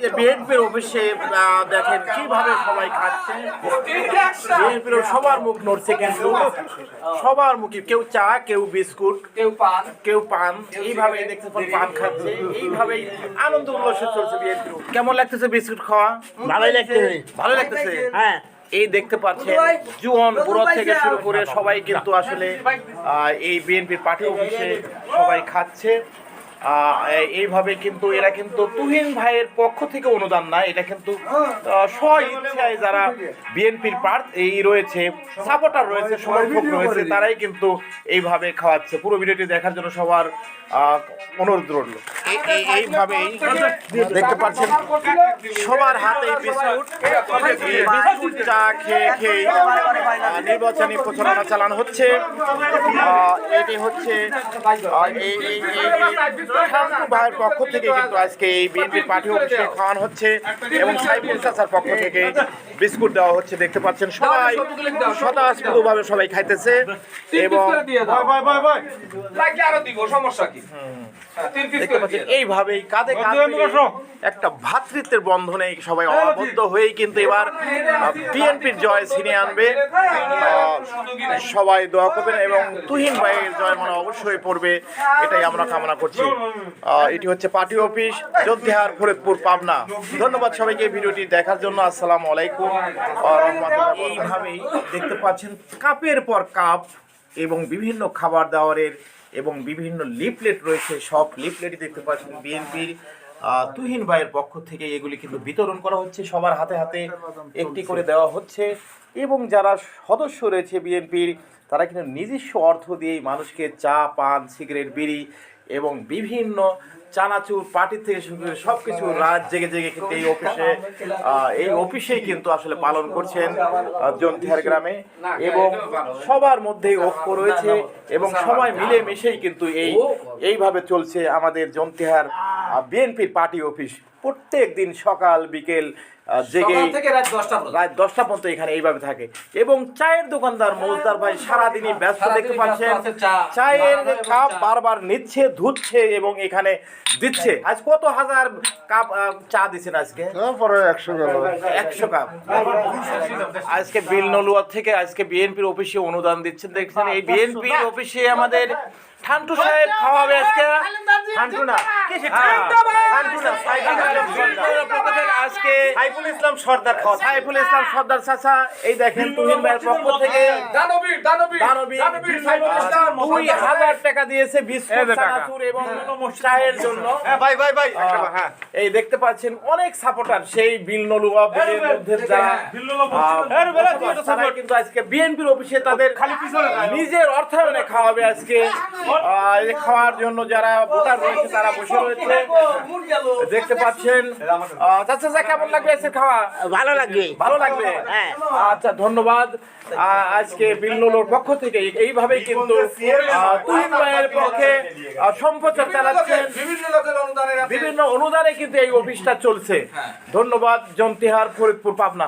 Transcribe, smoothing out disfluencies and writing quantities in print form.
যে বিএনপির অফিসে দেখেন কিভাবে সবাই খাচ্ছে। বিএনপির সবার মুখ নড়ছে, কিন্তু সবার মুখে কেউ চা, কেউ বিস্কুট, কেউ পান, এইভাবে দেখতে পান খাচ্ছে, এইভাবেই আনন্দ উল্লাসে চলছে বিএনপির। কেমন লাগতেছে বিস্কুট খাওয়া? ভালোই লাগতেছে। ভালো লাগতেছে। হ্যাঁ, এই দেখতে পাচ্ছেন জুয়ান বুড়ো থেকে শুরু করে সবাই কিন্তু আসলে এই বিএনপির পার্টি অফিসে সবাই খাচ্ছে। এইভাবে কিন্তু এরা কিন্তু তুহিন ভাইয়ের পক্ষ থেকে অনুদান না, এটা কিন্তু স্ব ইচ্ছায় যারা বিএনপির এই রয়েছে, সাপোর্টার রয়েছে, সমর্থক রয়েছে, তারাই কিন্তু এইভাবে খাওয়াচ্ছে। পুরো ভিডিওটি দেখার জন্য সবার অনুরোধ রইল। এইভাবেই দেখতে পাচ্ছেন সবার হাতে বিস্কুট, চা খেয়ে খেয়ে নির্বাচনী প্রচারণা চালানো হচ্ছে। এটি হচ্ছে ভাইয়ের পক্ষ থেকে কিন্তু আজকে এই বিএনপির পার্টি অফিসে খাওয়ানো হচ্ছে এবং সাইফুল চাচার পক্ষ থেকে বিস্কুট দেওয়া হচ্ছে। দেখতে পাচ্ছেন সবাই স্বতঃস্ফূর্তভাবে সবাই খাইতেছে এবং এইভাবেই কাঁধে একটা ভ্রাতৃত্বের বন্ধনে সবাই আবদ্ধ হয়েই কিন্তু এবার বিএনপির জয় ছিনিয়ে আনবে। সবাই দোয়া করবেন এবং তুহিন ভাইয়ের জয় মানে অবশ্যই পড়বে, এটাই আমরা কামনা করছি। এটি হচ্ছে পার্টি অফিস, জোদ্দার ফরিদপুর, পাবনা। ধন্যবাদ সবাইকে ভিডিওটি দেখার জন্য। আসসালামু আলাইকুম ওয়া রাহমাতুল্লাহ। এইভাবেই দেখতে পাচ্ছেন কাপের পর কাপ এবং বিভিন্ন খাবার দাবারের এবং বিভিন্ন লিফলেট রয়েছে। সব লিফলেটই দেখতে পাচ্ছেন বিএনপির তুহিন ভাইয়ের পক্ষ থেকে এগুলি কিন্তু বিতরণ করা হচ্ছে, সবার হাতে হাতে একটি করে দেওয়া হচ্ছে। এবং যারা সদস্য রয়েছে বিএনপির, তারা কিন্তু নিজস্ব অর্থ দিয়েই মানুষকে চা, পান, সিগারেট, বিড়ি এবং বিভিন্ন চানাচুর পার্টি থেকে শুরু করে সব কিছু রাত জেগে জেগে কিন্তু এই অফিসেই কিন্তু আসলে পালন করছেন জন্তিহার গ্রামে। এবং সবার মধ্যেই ঐক্য রয়েছে এবং সবাই মিলে মিশেই কিন্তু এইভাবে চলছে আমাদের জন্তিহার বিএনপির পার্টি অফিস। প্রত্যেক দিন সকাল বিকেল জেগে রাত 10টা পর্যন্ত এখানে এইভাবে থাকে। এবং চায়ের দোকানদার মজদার ভাই সারাদিনই ব্যস্ত, দেখতে পাচ্ছেন চায়ের কাপ বারবার নিচ্ছে, ধুচ্ছে এবং এখানে দিচ্ছে। আজ কত হাজার কাপ চা দিচ্ছেন আজকে? 100 কাপ। আজকে বিল নলুয়া থেকে আজকে বিএনপির অফিসে অনুদান দিচ্ছেন। দেখছেন এই বিএনপির অফিসে আমাদের ঠান্টু সাহেব খাওয়াবে আজকে। ঠান্টু না, আজকে সাইফুল ইসলাম সর্দার খাওয়া, সাইফুল ইসলাম সর্দার চাচা। এই দেখেন তুহিন ভাইয়ের পক্ষ থেকে দানবীর 2000 টাকা দিয়েছে বিস্কুট, চানাচুর এবং চায়ের জন্য। এই দেখতে পাচ্ছেন অনেক সাপোর্টার সেই বিল নলুয়া বিলের মধ্যে যারা কিন্তু আজকে বিএনপির অফিসে তাদের নিজের অর্থায়নে খাওয়াবে আজকে। খাওয়ার জন্য যারা ভোটার রয়েছে তারা বসে রয়েছে, দেখতে পাচ্ছেন। চাচা কেমন লাগবে আজকে খাওয়া? ভালো লাগবে, ভালো লাগবে। আচ্ছা, ধন্যবাদ। আজকে বিল্লুলোর পক্ষ থেকে এইভাবেই কিন্তু তুহিন ভাইয়ের পক্ষে সম্প্রচার চালাচ্ছেন, বিভিন্ন অনুদানে কিন্তু এই অফিসটা চলছে। ধন্যবাদ। জন্তিহার, ফরিদপুর, পাবনা।